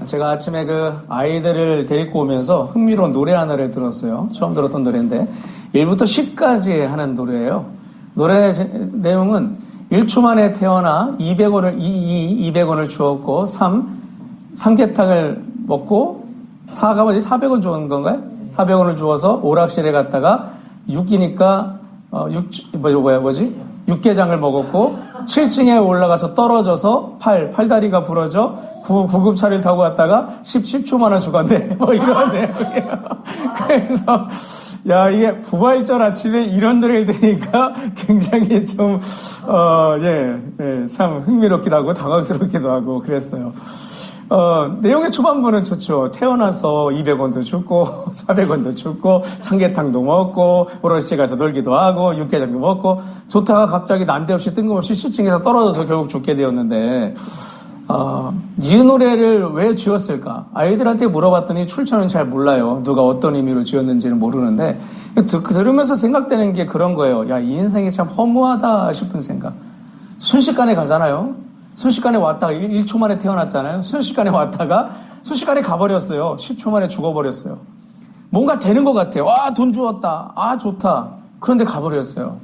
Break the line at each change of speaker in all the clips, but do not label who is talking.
제가 아침에 그 아이들을 데리고 오면서 흥미로운 노래 하나를 들었어요. 처음 들었던 노래인데 1부터 10까지 하는 노래예요. 노래 내용은 1초 만에 태어나 200원을 주었고 3개탕을 먹고 4가 뭐지? 400원 주는 건가요? 400원을 주어서 오락실에 갔다가 6이니까 6개장을 먹었고 7층에 올라가서 떨어져서 팔다리가 부러져 9급차를 타고 갔다가 10초만에 죽었네. 뭐 이런 내용이에요. 그래서 야, 이게 부활절 아침에 이런 노래를 들으니까 굉장히 좀 참 흥미롭기도 하고 당황스럽기도 하고 그랬어요. 내용의 초반부는 좋죠. 태어나서 200원도 줬고, 400원도 줬고, 삼계탕도 먹고, 오락실 가서 놀기도 하고, 육개장도 먹고, 좋다가 갑자기 난데없이 뜬금없이 실증에서 떨어져서 결국 죽게 되었는데, 이 노래를 왜 지었을까? 아이들한테 물어봤더니 출처는 잘 몰라요. 누가 어떤 의미로 지었는지는 모르는데, 들으면서 생각되는 게 그런 거예요. 야, 이 인생이 참 허무하다 싶은 생각. 순식간에 가잖아요. 순식간에 왔다가 1초 만에 태어났잖아요. 순식간에 왔다가 순식간에 가버렸어요. 10초 만에 죽어버렸어요. 뭔가 되는 것 같아요. 와, 돈 주었다. 아, 좋다. 그런데 가버렸어요.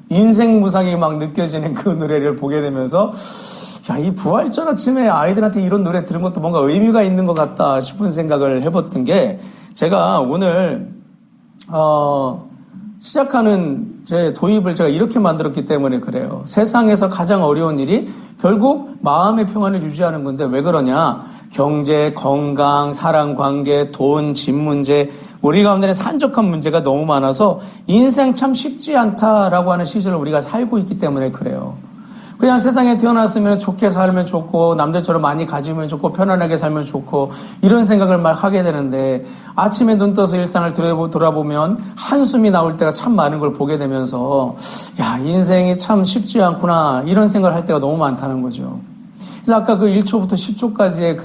인생 무상이 막 느껴지는 그 노래를 보게 되면서 야, 이 부활절 아침에 아이들한테 이런 노래 들은 것도 뭔가 의미가 있는 것 같다 싶은 생각을 해봤던 게 제가 오늘 시작하는 제 도입을 제가 이렇게 만들었기 때문에 그래요. 세상에서 가장 어려운 일이 결국 마음의 평안을 유지하는 건데 왜 그러냐? 경제, 건강, 사랑, 관계, 돈, 집 문제, 우리 가운데는 산적한 문제가 너무 많아서 인생 참 쉽지 않다라고 하는 시절을 우리가 살고 있기 때문에 그래요. 그냥 세상에 태어났으면 좋게 살면 좋고 남들처럼 많이 가지면 좋고 편안하게 살면 좋고 이런 생각을 막 하게 되는데 아침에 눈 떠서 일상을 돌아보면 한숨이 나올 때가 참 많은 걸 보게 되면서 야, 인생이 참 쉽지 않구나 이런 생각을 할 때가 너무 많다는 거죠. 그래서 아까 그 1초부터 10초까지의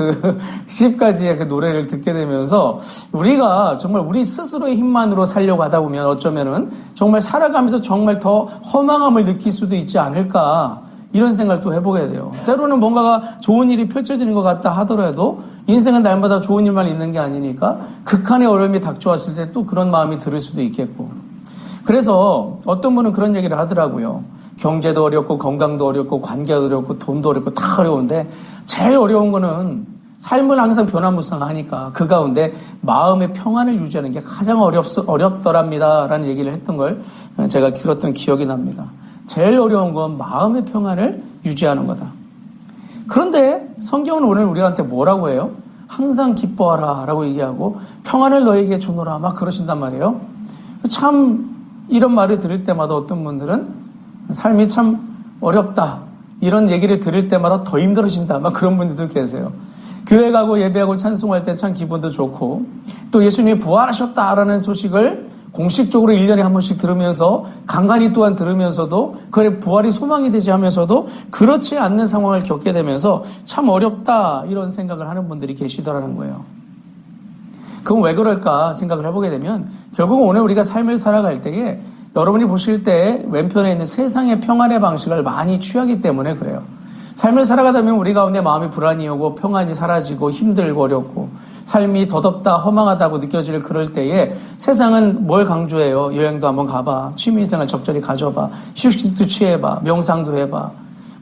10까지의 그 노래를 듣게 되면서 우리가 정말 우리 스스로의 힘만으로 살려고 하다 보면 어쩌면은 정말 살아가면서 정말 더 허망함을 느낄 수도 있지 않을까 이런 생각을 또 해보게 돼요. 때로는 뭔가가 좋은 일이 펼쳐지는 것 같다 하더라도 인생은 날마다 좋은 일만 있는 게 아니니까 극한의 어려움이 닥쳐왔을 때 또 그런 마음이 들을 수도 있겠고. 그래서 어떤 분은 그런 얘기를 하더라고요. 경제도 어렵고 건강도 어렵고 관계도 어렵고 돈도 어렵고 다 어려운데 제일 어려운 거는 삶을 항상 변화무쌍하니까 그 가운데 마음의 평안을 유지하는 게 가장 어렵더랍니다 라는 얘기를 했던 걸 제가 들었던 기억이 납니다. 제일 어려운 건 마음의 평안을 유지하는 거다. 그런데 성경은 오늘 우리한테 뭐라고 해요? 항상 기뻐하라 라고 얘기하고 평안을 너에게 주노라 막 그러신단 말이에요. 참 이런 말을 들을 때마다 어떤 분들은 삶이 참 어렵다 이런 얘기를 들을 때마다 더 힘들어진다 막 그런 분들도 계세요. 교회 가고 예배하고 찬송할 때 참 기분도 좋고 또 예수님이 부활하셨다라는 소식을 공식적으로 1년에 한 번씩 들으면서 간간히 또한 들으면서도 그래 부활이 소망이 되지 하면서도 그렇지 않는 상황을 겪게 되면서 참 어렵다 이런 생각을 하는 분들이 계시더라는 거예요. 그건 왜 그럴까 생각을 해보게 되면 결국은 오늘 우리가 삶을 살아갈 때에 여러분이 보실 때 왼편에 있는 세상의 평안의 방식을 많이 취하기 때문에 그래요. 삶을 살아가다 보면 우리 가운데 마음이 불안이 오고 평안이 사라지고 힘들고 어렵고 삶이 더덥다 허망하다고 느껴질 그럴 때에 세상은 뭘 강조해요? 여행도 한번 가봐. 취미생활 적절히 가져봐. 휴식도 취해봐. 명상도 해봐.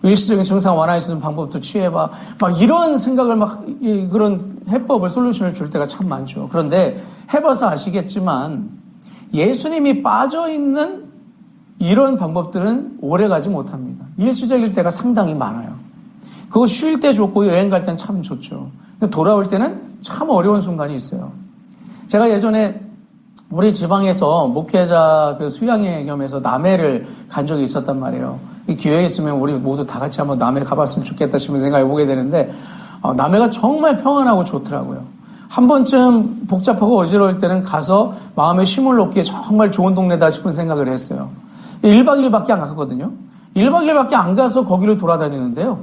일시적인 증상 완화할 수 있는 방법도 취해봐. 막 이런 생각을 막 그런 해법을 솔루션을 줄 때가 참 많죠. 그런데 해봐서 아시겠지만 예수님이 빠져있는 이런 방법들은 오래가지 못합니다. 일시적일 때가 상당히 많아요. 그거 쉴 때 좋고 여행 갈 땐 참 좋죠. 근데 돌아올 때는 참 어려운 순간이 있어요. 제가 예전에 우리 지방에서 목회자 그 수양회 겸해서 남해를 간 적이 있었단 말이에요. 이 기회에 있으면 우리 모두 다 같이 한번 남해 가봤으면 좋겠다 싶은 생각을 해보게 되는데 남해가 정말 평안하고 좋더라고요. 한 번쯤 복잡하고 어지러울 때는 가서 마음의 쉼을 얻기에 정말 좋은 동네다 싶은 생각을 했어요. 1박 2일밖에 안 갔거든요. 1박 2일밖에 안 가서 거기를 돌아다니는데요.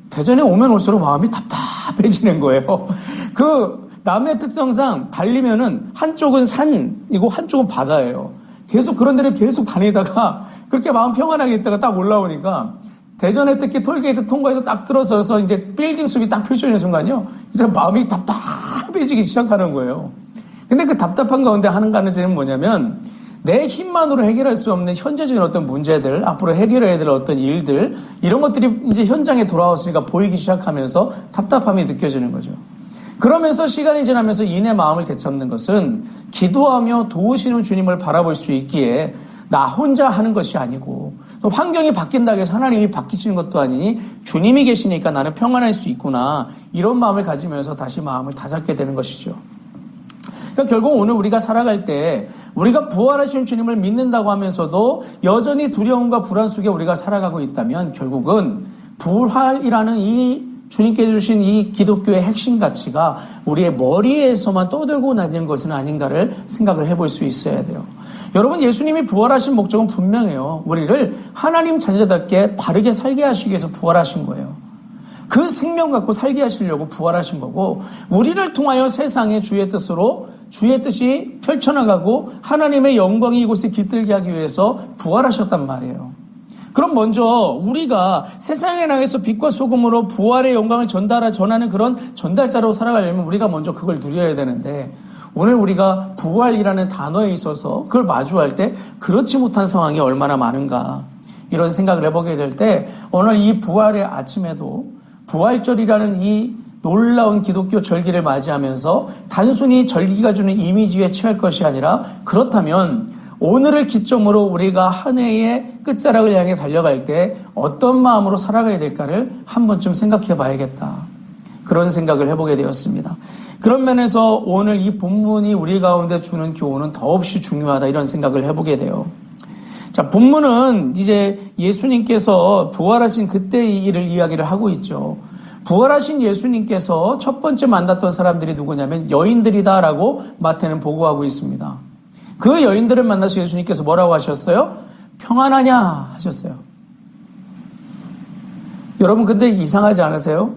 대전에 오면 올수록 마음이 답답해지는 거예요. 그 남해 특성상 달리면은 한쪽은 산이고 한쪽은 바다예요. 계속 그런 데를 계속 다니다가 그렇게 마음 평안하게 있다가 딱 올라오니까 대전에 특히 톨게이트 통과해서 딱 들어서서 이제 빌딩 숲이 딱 펼쳐지는 순간요. 이제 마음이 답답 답답해지기 시작하는 거예요. 근데 그 답답한 가운데 하는 가능성은 뭐냐면 내 힘만으로 해결할 수 없는 현재적인 어떤 문제들, 앞으로 해결해야 될 어떤 일들, 이런 것들이 이제 현장에 돌아왔으니까 보이기 시작하면서 답답함이 느껴지는 거죠. 그러면서 시간이 지나면서 인의 마음을 되찾는 것은 기도하며 도우시는 주님을 바라볼 수 있기에 나 혼자 하는 것이 아니고 또 환경이 바뀐다고 해서 하나님이 바뀌시는 것도 아니니 주님이 계시니까 나는 평안할 수 있구나, 이런 마음을 가지면서 다시 마음을 다잡게 되는 것이죠. 그러니까 결국 오늘 우리가 살아갈 때 우리가 부활하신 주님을 믿는다고 하면서도 여전히 두려움과 불안 속에 우리가 살아가고 있다면 결국은 부활이라는 이 주님께 주신 이 기독교의 핵심 가치가 우리의 머리에서만 떠들고 다니는 것은 아닌가를 생각을 해볼 수 있어야 돼요. 여러분, 예수님이 부활하신 목적은 분명해요. 우리를 하나님 자녀답게 바르게 살게 하시기 위해서 부활하신 거예요. 그 생명 갖고 살게 하시려고 부활하신 거고, 우리를 통하여 세상에 주의 뜻이 펼쳐나가고 하나님의 영광이 이곳에 깃들게 하기 위해서 부활하셨단 말이에요. 그럼 먼저 우리가 세상에 나가서 빛과 소금으로 부활의 영광을 전하는 그런 전달자로 살아가려면 우리가 먼저 그걸 누려야 되는데, 오늘 우리가 부활이라는 단어에 있어서 그걸 마주할 때 그렇지 못한 상황이 얼마나 많은가, 이런 생각을 해보게 될 때 오늘 이 부활의 아침에도 부활절이라는 이 놀라운 기독교 절기를 맞이하면서 단순히 절기가 주는 이미지에 취할 것이 아니라, 그렇다면 오늘을 기점으로 우리가 한 해의 끝자락을 향해 달려갈 때 어떤 마음으로 살아가야 될까를 한 번쯤 생각해 봐야겠다, 그런 생각을 해보게 되었습니다. 그런 면에서 오늘 이 본문이 우리 가운데 주는 교훈은 더없이 중요하다, 이런 생각을 해보게 돼요. 자, 본문은 이제 예수님께서 부활하신 그때의 일을 이야기를 하고 있죠. 부활하신 예수님께서 첫 번째 만났던 사람들이 누구냐면 여인들이다라고 마태는 보고하고 있습니다. 그 여인들을 만나서 예수님께서 뭐라고 하셨어요? 평안하냐 하셨어요. 여러분, 근데 이상하지 않으세요?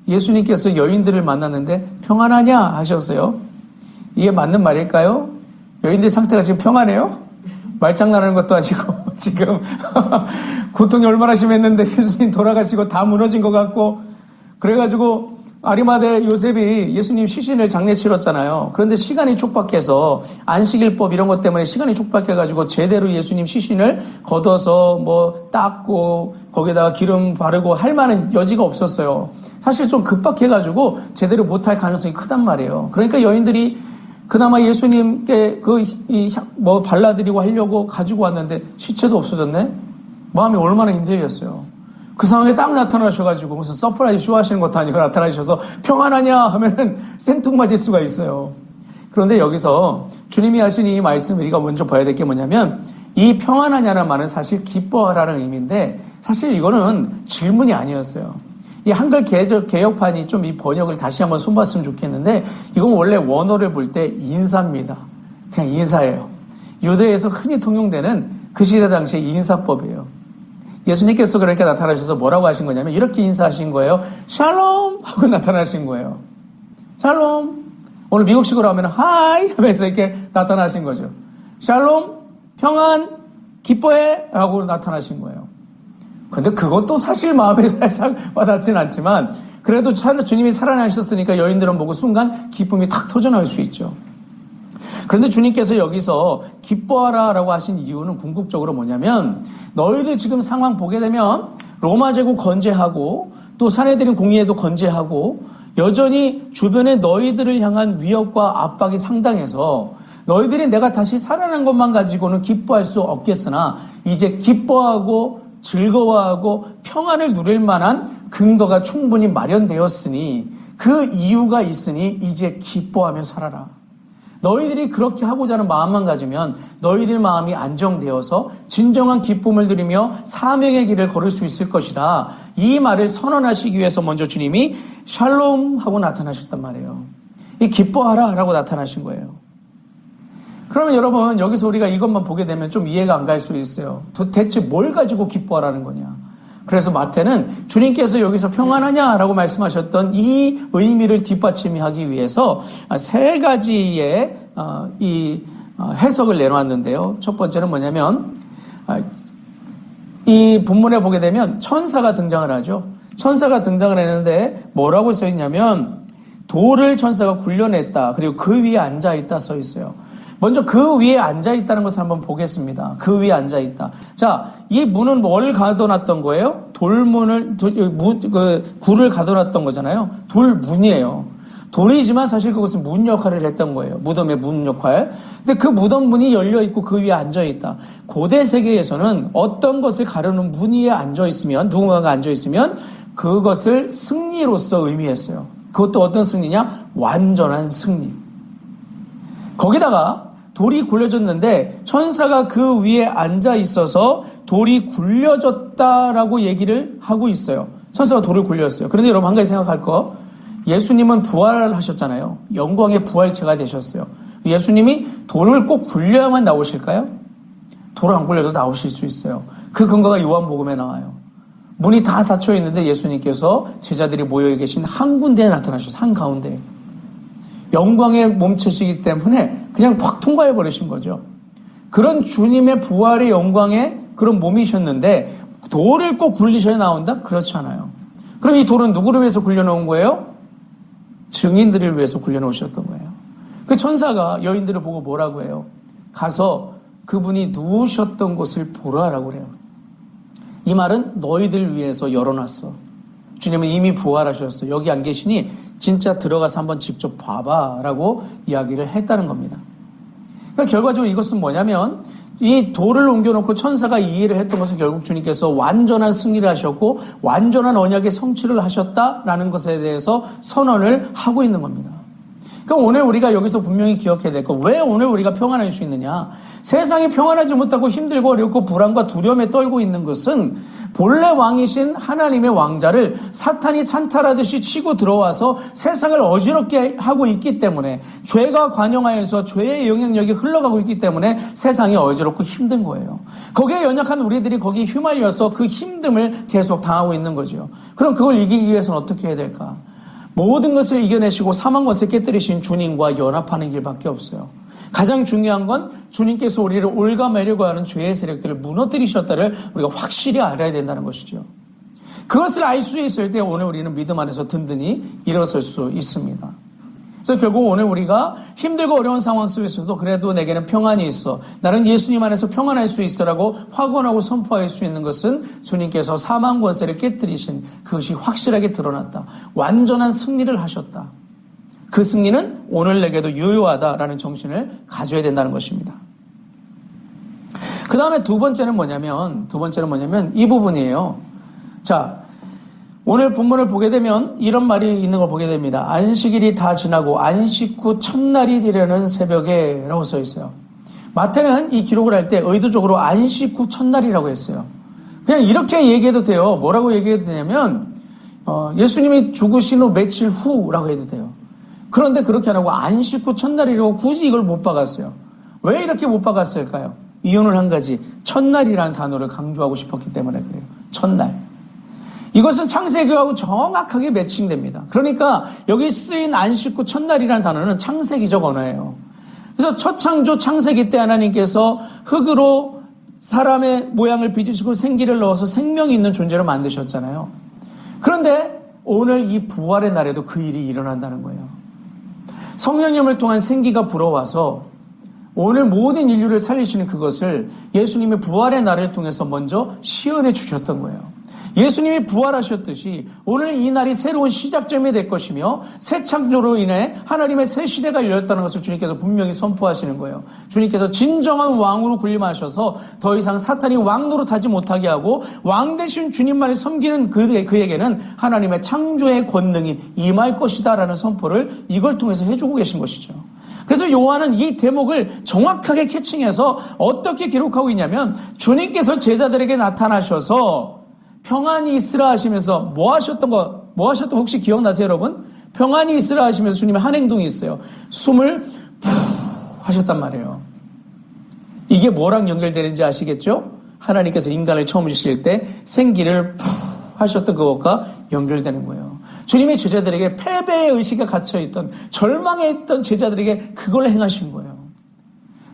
예수님께서 여인들을 만났는데 평안하냐 하셨어요. 이게 맞는 말일까요? 여인들 상태가 지금 평안해요? 말장난하는 것도 아니고 지금 고통이 얼마나 심했는데 예수님 돌아가시고 다 무너진 것 같고, 그래가지고 아리마대 요셉이 예수님 시신을 장례 치렀잖아요. 그런데 시간이 촉박해서 안식일법 이런 것 때문에 시간이 촉박해가지고 제대로 예수님 시신을 걷어서 뭐 닦고 거기다가 기름 바르고 할 만한 여지가 없었어요. 사실 좀 급박해가지고 제대로 못할 가능성이 크단 말이에요. 그러니까 여인들이 그나마 예수님께 뭐 발라드리고 하려고 가지고 왔는데 시체도 없어졌네? 마음이 얼마나 힘들겠어요. 그 상황에 딱 나타나셔가지고 무슨 서프라이즈 쇼 하시는 것도 아니고 나타나셔서 평안하냐 하면은 생뚱맞을 수가 있어요. 그런데 여기서 주님이 하신 이 말씀, 우리가 먼저 봐야 될 게 뭐냐면, 이 평안하냐는 말은 사실 기뻐하라는 의미인데, 사실 이거는 질문이 아니었어요. 이 한글 개혁판이 좀 이 번역을 다시 한번 손봤으면 좋겠는데, 이건 원래 원어를 볼 때 인사입니다. 그냥 인사예요. 유대에서 흔히 통용되는 그 시대 당시의 인사법이에요. 예수님께서 그렇게 나타나셔서 뭐라고 하신 거냐면 이렇게 인사하신 거예요. 샬롬 하고 나타나신 거예요. 샬롬. 오늘 미국식으로 하면 하이 하면서 이렇게 나타나신 거죠. 샬롬, 평안, 기뻐해 하고 나타나신 거예요. 근데 그것도 사실 마음에 살짝 와닿진 않지만, 그래도 주님이 살아나셨으니까 여인들은 보고 순간 기쁨이 탁 터져나올 수 있죠. 그런데 주님께서 여기서 기뻐하라라고 하신 이유는 궁극적으로 뭐냐면, 너희들 지금 상황 보게 되면 로마 제국 건재하고 또 사내들인 공의에도 건재하고 여전히 주변에 너희들을 향한 위협과 압박이 상당해서 너희들이 내가 다시 살아난 것만 가지고는 기뻐할 수 없겠으나 이제 기뻐하고 즐거워하고 평안을 누릴 만한 근거가 충분히 마련되었으니, 그 이유가 있으니 이제 기뻐하며 살아라. 너희들이 그렇게 하고자 하는 마음만 가지면 너희들 마음이 안정되어서 진정한 기쁨을 누리며 사명의 길을 걸을 수 있을 것이다. 이 말을 선언하시기 위해서 먼저 주님이 샬롬 하고 나타나셨단 말이에요. 이 기뻐하라 라고 나타나신 거예요. 그러면 여러분, 여기서 우리가 이것만 보게 되면 좀 이해가 안 갈 수 있어요. 도대체 뭘 가지고 기뻐하라는 거냐. 그래서 마태는 주님께서 여기서 평안하냐라고 말씀하셨던 이 의미를 뒷받침하기 위해서 세 가지의 해석을 내놓았는데요. 첫 번째는 뭐냐면, 이 본문에 보게 되면 천사가 등장을 하죠. 천사가 등장을 했는데 뭐라고 써 있냐면, 돌을 천사가 굴려냈다. 그리고 그 위에 앉아있다 써 있어요. 먼저 그 위에 앉아있다는 것을 한번 보겠습니다. 그 위에 앉아있다. 자, 이 문은 뭘 가둬놨던 거예요? 돌문을, 굴을 가둬놨던 거잖아요. 돌문이에요. 돌이지만 사실 그것은 문 역할을 했던 거예요. 무덤의 문 역할. 근데 그 무덤 문이 열려있고 그 위에 앉아있다. 고대 세계에서는 어떤 것을 가르는 문 위에 앉아있으면, 누군가가 앉아있으면 그것을 승리로서 의미했어요. 그것도 어떤 승리냐? 완전한 승리. 거기다가 돌이 굴려졌는데 천사가 그 위에 앉아 있어서 돌이 굴려졌다라고 얘기를 하고 있어요. 천사가 돌을 굴렸어요. 그런데 여러분 한 가지 생각할 거, 예수님은 부활을 하셨잖아요. 영광의 부활체가 되셨어요. 예수님이 돌을 꼭 굴려야만 나오실까요? 돌 안 굴려도 나오실 수 있어요. 그 근거가 요한복음에 나와요. 문이 다 닫혀 있는데 예수님께서 제자들이 모여 계신 한 군데에 나타나셔서 한가운데 영광의 몸체시기 때문에 그냥 팍 통과해 버리신 거죠. 그런 주님의 부활의 영광의 그런 몸이셨는데 돌을 꼭 굴리셔야 나온다? 그렇지 않아요. 그럼 이 돌은 누구를 위해서 굴려놓은 거예요? 증인들을 위해서 굴려놓으셨던 거예요. 그 천사가 여인들을 보고 뭐라고 해요? 가서 그분이 누우셨던 곳을 보라라고 그래요. 이 말은 너희들 위해서 열어놨어. 주님은 이미 부활하셨어. 여기 안 계시니 진짜 들어가서 한번 직접 봐봐라고 이야기를 했다는 겁니다. 그러니까 결과적으로 이것은 뭐냐면 이 돌을 옮겨놓고 천사가 이 일을 했던 것은 결국 주님께서 완전한 승리를 하셨고 완전한 언약의 성취를 하셨다라는 것에 대해서 선언을 하고 있는 겁니다. 그럼 오늘 우리가 여기서 분명히 기억해야 될 거, 왜 오늘 우리가 평안할 수 있느냐? 세상이 평안하지 못하고 힘들고 어렵고 불안과 두려움에 떨고 있는 것은 본래 왕이신 하나님의 왕자를 사탄이 찬탈하듯이 치고 들어와서 세상을 어지럽게 하고 있기 때문에, 죄가 관영하여서 죄의 영향력이 흘러가고 있기 때문에 세상이 어지럽고 힘든 거예요. 거기에 연약한 우리들이 거기에 휘말려서 그 힘듦을 계속 당하고 있는 거죠. 그럼 그걸 이기기 위해서는 어떻게 해야 될까? 모든 것을 이겨내시고 사망 것을 깨뜨리신 주님과 연합하는 길밖에 없어요. 가장 중요한 건 주님께서 우리를 올가매려고 하는 죄의 세력들을 무너뜨리셨다를 우리가 확실히 알아야 된다는 것이죠. 그것을 알 수 있을 때 오늘 우리는 믿음 안에서 든든히 일어설 수 있습니다. 그래서 결국 오늘 우리가 힘들고 어려운 상황 속에서도 그래도 내게는 평안이 있어, 나는 예수님 안에서 평안할 수 있어라고 확언하고 선포할 수 있는 것은 주님께서 사망 권세를 깨뜨리신 그것이 확실하게 드러났다. 완전한 승리를 하셨다. 그 승리는 오늘 내게도 유효하다라는 정신을 가져야 된다는 것입니다. 그 다음에 두 번째는 뭐냐면 이 부분이에요. 자, 오늘 본문을 보게 되면 이런 말이 있는 걸 보게 됩니다. 안식일이 다 지나고 안식 후 첫날이 되려는 새벽에 라고 써 있어요. 마태는 이 기록을 할 때 의도적으로 안식 후 첫날이라고 했어요. 그냥 이렇게 얘기해도 돼요. 뭐라고 얘기해도 되냐면 예수님이 죽으신 후 며칠 후라고 해도 돼요. 그런데 그렇게 안 하고 안식 후 첫날이라고 굳이 이걸 못 박았어요. 왜 이렇게 못 박았을까요? 이유는 한 가지, 첫날이라는 단어를 강조하고 싶었기 때문에 그래요. 첫날. 이것은 창세기하고 정확하게 매칭됩니다. 그러니까 여기 쓰인 안식 후 첫날이라는 단어는 창세기적 언어예요. 그래서 첫 창조 창세기 때 하나님께서 흙으로 사람의 모양을 빚으시고 생기를 넣어서 생명이 있는 존재로 만드셨잖아요. 그런데 오늘 이 부활의 날에도 그 일이 일어난다는 거예요. 성령님을 통한 생기가 불어와서 오늘 모든 인류를 살리시는 그것을 예수님의 부활의 날을 통해서 먼저 시연해 주셨던 거예요. 예수님이 부활하셨듯이 오늘 이 날이 새로운 시작점이 될 것이며 새 창조로 인해 하나님의 새 시대가 열렸다는 것을 주님께서 분명히 선포하시는 거예요. 주님께서 진정한 왕으로 군림하셔서 더 이상 사탄이 왕 노릇하지 못하게 하고 왕 대신 주님만을 섬기는 그에게는 하나님의 창조의 권능이 임할 것이다라는 선포를 이걸 통해서 해주고 계신 것이죠. 그래서 요한은 이 대목을 정확하게 캐칭해서 어떻게 기록하고 있냐면, 주님께서 제자들에게 나타나셔서 평안이 있으라 하시면서 뭐 하셨던 거 혹시 기억나세요, 여러분? 평안이 있으라 하시면서 주님의 한 행동이 있어요. 숨을 푸 하셨단 말이에요. 이게 뭐랑 연결되는지 아시겠죠? 하나님께서 인간을 처음 주실 때 생기를 푸 하셨던 그것과 연결되는 거예요. 주님이 제자들에게 패배의 의식에 갇혀있던, 절망에 있던 제자들에게 그걸 행하신 거예요.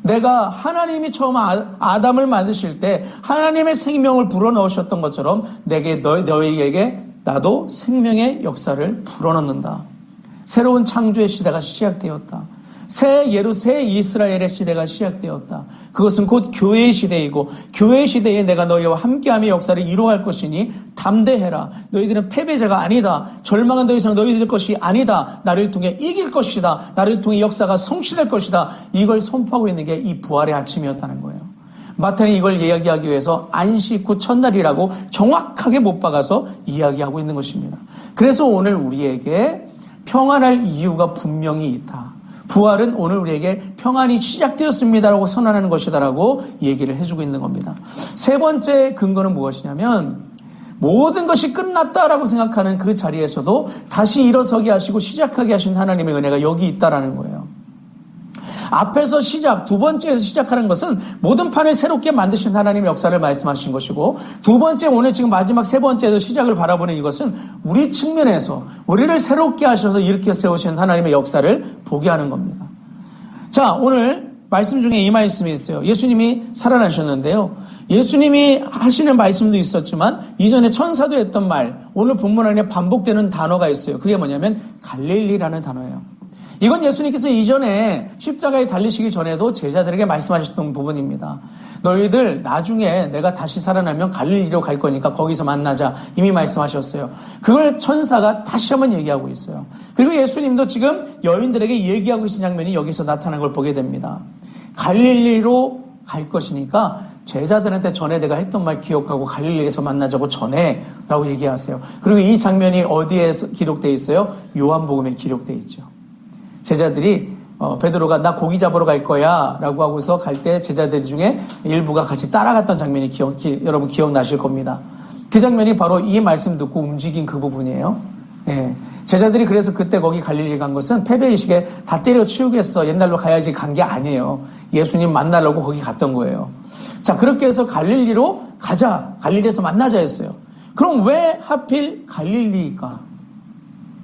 내가 하나님이 처음 아담을 만드실 때 하나님의 생명을 불어넣으셨던 것처럼 너희에게 나도 생명의 역사를 불어넣는다. 새로운 창조의 시대가 시작되었다. 새 이스라엘의 시대가 시작되었다. 그것은 곧 교회의 시대이고 교회의 시대에 내가 너희와 함께하며 역사를 이루어갈 것이니 담대해라. 너희들은 패배자가 아니다. 절망은 더 이상 너희들 것이 아니다. 나를 통해 이길 것이다. 나를 통해 역사가 성취될 것이다. 이걸 선포하고 있는 게 이 부활의 아침이었다는 거예요. 마태는 이걸 이야기하기 위해서 안식 후 첫날이라고 정확하게 못 박아서 이야기하고 있는 것입니다. 그래서 오늘 우리에게 평안할 이유가 분명히 있다. 부활은 오늘 우리에게 평안이 시작되었습니다라고 선언하는 것이다라고 얘기를 해주고 있는 겁니다. 세 번째 근거는 무엇이냐면 모든 것이 끝났다라고 생각하는 그 자리에서도 다시 일어서게 하시고 시작하게 하신 하나님의 은혜가 여기 있다라는 거예요. 앞에서 두 번째에서 시작하는 것은 모든 판을 새롭게 만드신 하나님의 역사를 말씀하신 것이고, 두 번째, 오늘 지금 마지막 세 번째에서 시작을 바라보는 이것은 우리 측면에서 우리를 새롭게 하셔서 일으켜 세우신 하나님의 역사를 보게 하는 겁니다. 자, 오늘 말씀 중에 이 말씀이 있어요. 예수님이 살아나셨는데요. 예수님이 하시는 말씀도 있었지만 이전에 천사도 했던 말, 오늘 본문 안에 반복되는 단어가 있어요. 그게 뭐냐면 갈릴리라는 단어예요. 이건 예수님께서 이전에 십자가에 달리시기 전에도 제자들에게 말씀하셨던 부분입니다. 너희들 나중에 내가 다시 살아나면 갈릴리로 갈 거니까 거기서 만나자, 이미 말씀하셨어요. 그걸 천사가 다시 한번 얘기하고 있어요. 그리고 예수님도 지금 여인들에게 얘기하고 계신 장면이 여기서 나타난 걸 보게 됩니다. 갈릴리로 갈 것이니까 제자들한테 전에 내가 했던 말 기억하고 갈릴리에서 만나자고 전해 라고 얘기하세요. 그리고 이 장면이 어디에 기록되어 있어요? 요한복음에 기록되어 있죠. 제자들이 베드로가 나 고기 잡으러 갈 거야 라고 하고서 갈 때 제자들 중에 일부가 같이 따라갔던 장면이 여러분 기억나실 겁니다. 그 장면이 바로 이 말씀 듣고 움직인 그 부분이에요. 예. 제자들이 그래서 그때 거기 갈릴리 간 것은 패배의식에 다 때려치우겠어, 옛날로 가야지 간 게 아니에요. 예수님 만나려고 거기 갔던 거예요. 자, 그렇게 해서 갈릴리로 가자, 갈릴리에서 만나자 했어요. 그럼 왜 하필 갈릴리일까?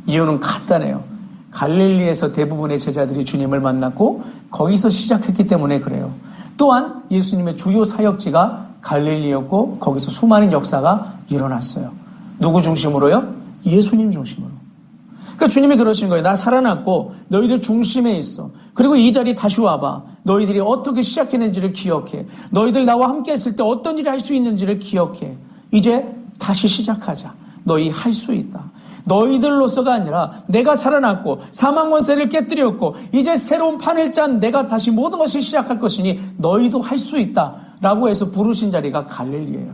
이유는 간단해요. 갈릴리에서 대부분의 제자들이 주님을 만났고 거기서 시작했기 때문에 그래요. 또한 예수님의 주요 사역지가 갈릴리였고 거기서 수많은 역사가 일어났어요. 누구 중심으로요? 예수님 중심으로. 그러니까 주님이 그러신 거예요. 나 살아났고 너희들 중심에 있어. 그리고 이 자리에 다시 와봐. 너희들이 어떻게 시작했는지를 기억해. 너희들 나와 함께 했을 때 어떤 일을 할 수 있는지를 기억해. 이제 다시 시작하자. 너희 할 수 있다. 너희들로서가 아니라 내가 살아났고 사망 권세를 깨뜨렸고 이제 새로운 판을 짠 내가 다시 모든 것을 시작할 것이니 너희도 할 수 있다 라고 해서 부르신 자리가 갈릴리예요.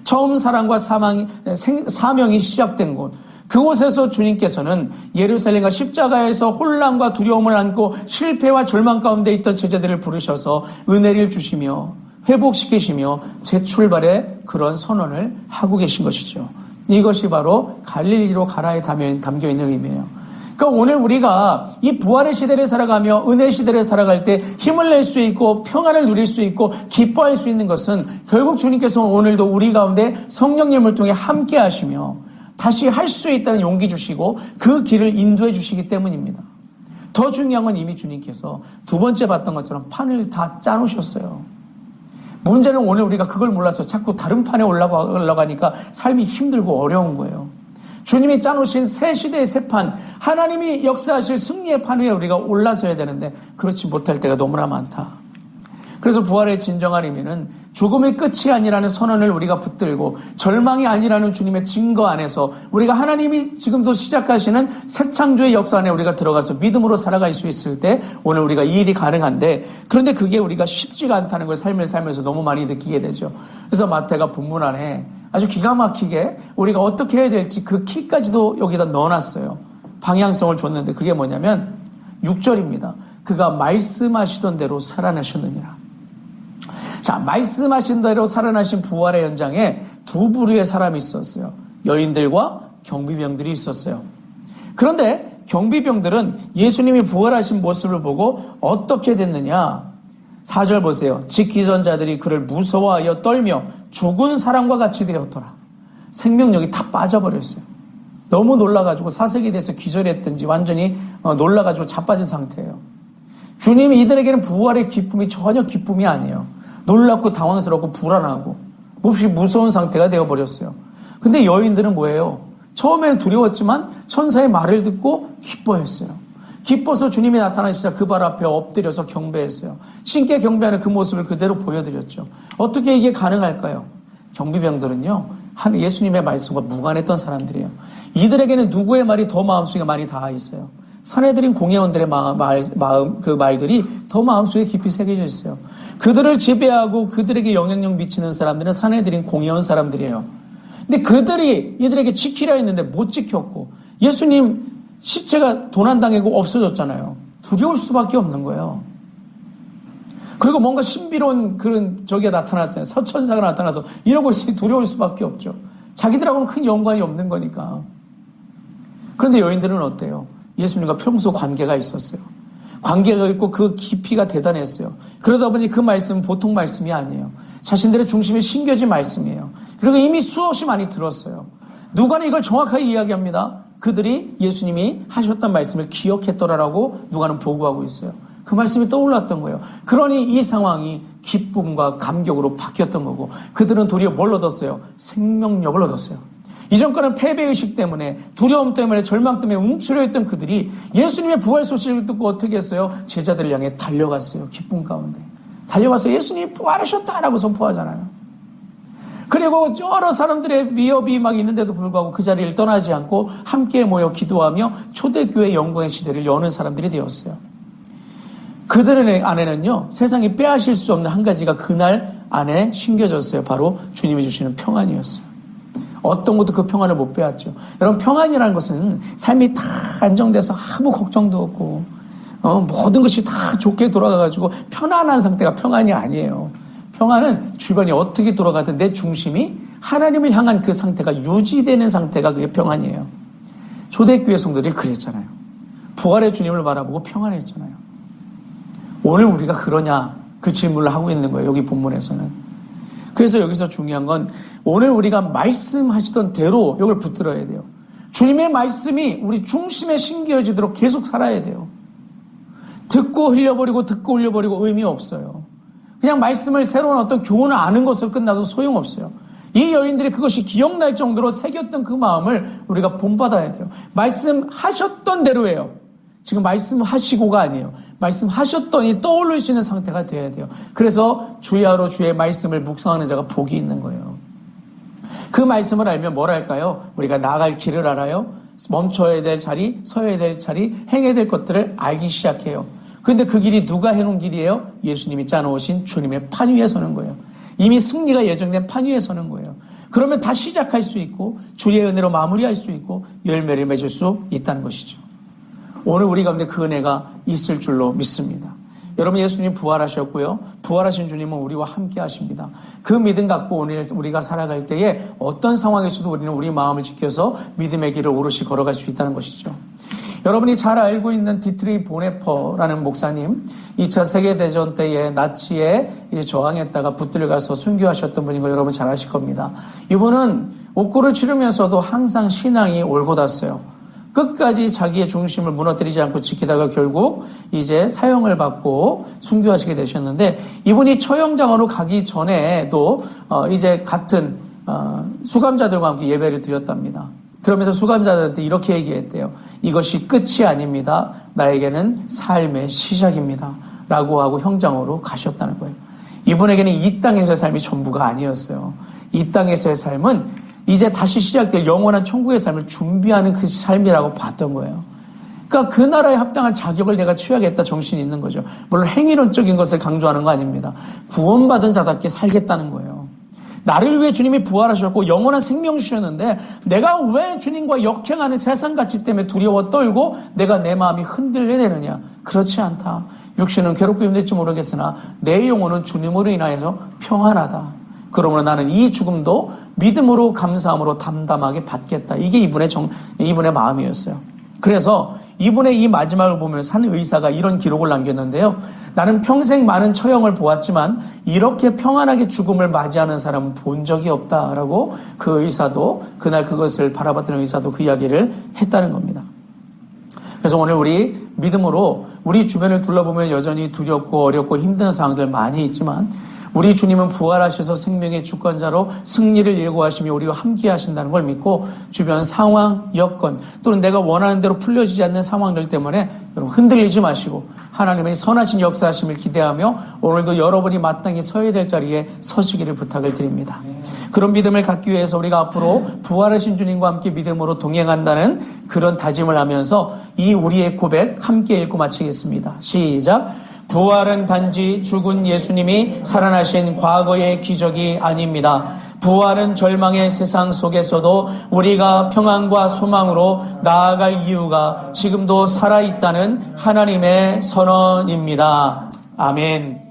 처음 사랑과 사명이 시작된 곳, 그곳에서 주님께서는 예루살렘과 십자가에서 혼란과 두려움을 안고 실패와 절망 가운데 있던 제자들을 부르셔서 은혜를 주시며 회복시키시며 재출발의 그런 선언을 하고 계신 것이죠. 이것이 바로 갈릴리로 가라에 담겨있는 의미예요. 그러니까 오늘 우리가 이 부활의 시대를 살아가며 은혜 시대를 살아갈 때 힘을 낼 수 있고 평안을 누릴 수 있고 기뻐할 수 있는 것은 결국 주님께서 오늘도 우리 가운데 성령님을 통해 함께 하시며 다시 할 수 있다는 용기 주시고 그 길을 인도해 주시기 때문입니다. 더 중요한 건 이미 주님께서 두 번째 봤던 것처럼 판을 다 짜놓으셨어요. 문제는 오늘 우리가 그걸 몰라서 자꾸 다른 판에 올라가니까 삶이 힘들고 어려운 거예요. 주님이 짜놓으신 새 시대의 새 판, 하나님이 역사하실 승리의 판 위에 우리가 올라서야 되는데 그렇지 못할 때가 너무나 많다. 그래서 부활의 진정한 의미는 죽음의 끝이 아니라는 선언을 우리가 붙들고 절망이 아니라는 주님의 증거 안에서 우리가 하나님이 지금도 시작하시는 새 창조의 역사 안에 우리가 들어가서 믿음으로 살아갈 수 있을 때 오늘 우리가 이 일이 가능한데, 그런데 그게 우리가 쉽지가 않다는 걸 삶을 살면서 너무 많이 느끼게 되죠. 그래서 마태가 본문 안에 아주 기가 막히게 우리가 어떻게 해야 될지 그 키까지도 여기다 넣어놨어요. 방향성을 줬는데 그게 뭐냐면 6절입니다. 그가 말씀하시던 대로 살아나셨느니라. 자, 말씀하신 대로 살아나신 부활의 현장에 두 부류의 사람이 있었어요. 여인들과 경비병들이 있었어요. 그런데 경비병들은 예수님이 부활하신 모습을 보고 어떻게 됐느냐? 4절 보세요. 지키던 자들이 그를 무서워하여 떨며 죽은 사람과 같이 되었더라. 생명력이 다 빠져버렸어요. 너무 놀라가지고 사색이 돼서 기절했든지 완전히 놀라가지고 자빠진 상태예요. 주님이 이들에게는 부활의 기쁨이 전혀 기쁨이 아니에요. 놀랍고 당황스럽고 불안하고 몹시 무서운 상태가 되어버렸어요. 근데 여인들은 뭐예요? 처음에는 두려웠지만 천사의 말을 듣고 기뻐했어요. 기뻐서 주님이 나타나시자 그 발 앞에 엎드려서 경배했어요. 신께 경배하는 그 모습을 그대로 보여드렸죠. 어떻게 이게 가능할까요? 경비병들은요, 예수님의 말씀과 무관했던 사람들이에요. 이들에게는 누구의 말이 더 마음속에 많이 닿아 있어요. 사내들인 공회원들의 그 말들이 더 마음속에 깊이 새겨져 있어요. 그들을 지배하고 그들에게 영향력 미치는 사람들은 사내들인 공회원 사람들이에요. 근데 그들이 이들에게 지키려 했는데 못 지켰고, 예수님 시체가 도난당하고 없어졌잖아요. 두려울 수밖에 없는 거예요. 그리고 뭔가 신비로운 그런 저기가 나타났잖아요. 서천사가 나타나서 이러고 있으니 두려울 수밖에 없죠. 자기들하고는 큰 연관이 없는 거니까. 그런데 여인들은 어때요? 예수님과 평소 관계가 있었어요. 관계가 있고 그 깊이가 대단했어요. 그러다 보니 그 말씀은 보통 말씀이 아니에요. 자신들의 중심에 심겨진 말씀이에요. 그리고 이미 수없이 많이 들었어요. 누가는 이걸 정확하게 이야기합니다. 그들이 예수님이 하셨던 말씀을 기억했더라라고 누가는 보고하고 있어요. 그 말씀이 떠올랐던 거예요. 그러니 이 상황이 기쁨과 감격으로 바뀌었던 거고, 그들은 도리어 뭘 얻었어요? 생명력을 얻었어요. 이전과는 패배의식 때문에, 두려움 때문에, 절망 때문에 움츠려있던 그들이 예수님의 부활 소식을 듣고 어떻게 했어요? 제자들을 향해 달려갔어요. 기쁨 가운데 달려가서 예수님이 부활하셨다라고 선포하잖아요. 그리고 여러 사람들의 위협이 막 있는데도 불구하고 그 자리를 떠나지 않고 함께 모여 기도하며 초대교회 영광의 시대를 여는 사람들이 되었어요. 그들의 안에는요, 세상이 빼앗을 수 없는 한 가지가 그날 안에 심겨졌어요. 바로 주님이 주시는 평안이었어요. 어떤 것도 그 평안을 못 빼앗죠. 여러분, 평안이라는 것은 삶이 다 안정돼서 아무 걱정도 없고 모든 것이 다 좋게 돌아가가지고 편안한 상태가 평안이 아니에요. 평안은 주변이 어떻게 돌아가든 내 중심이 하나님을 향한 그 상태가 유지되는 상태가 그게 평안이에요. 초대교회 성도들이 그랬잖아요. 부활의 주님을 바라보고 평안했잖아요. 오늘 우리가 그러냐, 그 질문을 하고 있는 거예요. 여기 본문에서는. 그래서 여기서 중요한 건 오늘 우리가 말씀하시던 대로 이걸 붙들어야 돼요. 주님의 말씀이 우리 중심에 심겨지도록 계속 살아야 돼요. 듣고 흘려버리고 듣고 흘려버리고 의미 없어요. 그냥 말씀을 새로운 어떤 교훈을 아는 것으로 끝나도 소용없어요. 이 여인들이 그것이 기억날 정도로 새겼던 그 마음을 우리가 본받아야 돼요. 말씀하셨던 대로예요. 지금 말씀하시고가 아니에요. 말씀하셨더니 떠올릴 수 있는 상태가 되어야 돼요. 그래서 주야로 주의 말씀을 묵상하는 자가 복이 있는 거예요. 그 말씀을 알면 뭘 할까요? 우리가 나갈 길을 알아요. 멈춰야 될 자리, 서야 될 자리, 행해야 될 것들을 알기 시작해요. 그런데 그 길이 누가 해놓은 길이에요? 예수님이 짜놓으신 주님의 판 위에 서는 거예요. 이미 승리가 예정된 판 위에 서는 거예요. 그러면 다 시작할 수 있고 주의 은혜로 마무리할 수 있고 열매를 맺을 수 있다는 것이죠. 오늘 우리 가운데 그 은혜가 있을 줄로 믿습니다. 여러분, 예수님 부활하셨고요. 부활하신 주님은 우리와 함께 하십니다. 그 믿음 갖고 오늘 우리가 살아갈 때에 어떤 상황에서도 우리는 우리 마음을 지켜서 믿음의 길을 오롯이 걸어갈 수 있다는 것이죠. 여러분이 잘 알고 있는 디트리 보네퍼라는 목사님, 2차 세계대전 때에 나치에 저항했다가 붙들려 가서 순교하셨던 분인 거 여러분 잘 아실 겁니다. 이분은 옥고를 치르면서도 항상 신앙이 올곧았어요. 끝까지 자기의 중심을 무너뜨리지 않고 지키다가 결국 이제 사형을 받고 순교하시게 되셨는데, 이분이 처형장으로 가기 전에도 이제 같은 수감자들과 함께 예배를 드렸답니다. 그러면서 수감자들한테 이렇게 얘기했대요. 이것이 끝이 아닙니다. 나에게는 삶의 시작입니다. 라고 하고 형장으로 가셨다는 거예요. 이분에게는 이 땅에서의 삶이 전부가 아니었어요. 이 땅에서의 삶은 이제 다시 시작될 영원한 천국의 삶을 준비하는 그 삶이라고 봤던 거예요. 그러니까 그 나라에 합당한 자격을 내가 취하겠다 정신이 있는 거죠. 물론 행위론적인 것을 강조하는 거 아닙니다. 구원받은 자답게 살겠다는 거예요. 나를 위해 주님이 부활하셨고 영원한 생명 주셨는데 내가 왜 주님과 역행하는 세상 가치 때문에 두려워 떨고 내가 내 마음이 흔들려야 되느냐? 그렇지 않다. 육신은 괴롭고 힘들지 모르겠으나 내 영혼은 주님으로 인하여서 평안하다. 그러므로 나는 이 죽음도 믿음으로 감사함으로 담담하게 받겠다. 이게 이분의 마음이었어요. 그래서 이분의 이 마지막을 보면서 한 의사가 이런 기록을 남겼는데요. 나는 평생 많은 처형을 보았지만 이렇게 평안하게 죽음을 맞이하는 사람은 본 적이 없다라고 그 의사도, 그날 그것을 바라봤던 의사도 그 이야기를 했다는 겁니다. 그래서 오늘 우리 믿음으로 우리 주변을 둘러보면 여전히 두렵고 어렵고 힘든 상황들 많이 있지만 우리 주님은 부활하셔서 생명의 주권자로 승리를 예고하시며 우리와 함께 하신다는 걸 믿고 주변 상황, 여건 또는 내가 원하는 대로 풀려지지 않는 상황들 때문에 여러분 흔들리지 마시고 하나님의 선하신 역사하심을 기대하며 오늘도 여러분이 마땅히 서야 될 자리에 서시기를 부탁을 드립니다. 그런 믿음을 갖기 위해서 우리가 앞으로 부활하신 주님과 함께 믿음으로 동행한다는 그런 다짐을 하면서 이 우리의 고백 함께 읽고 마치겠습니다. 시작. 부활은 단지 죽은 예수님이 살아나신 과거의 기적이 아닙니다. 부활은 절망의 세상 속에서도 우리가 평안과 소망으로 나아갈 이유가 지금도 살아있다는 하나님의 선언입니다. 아멘.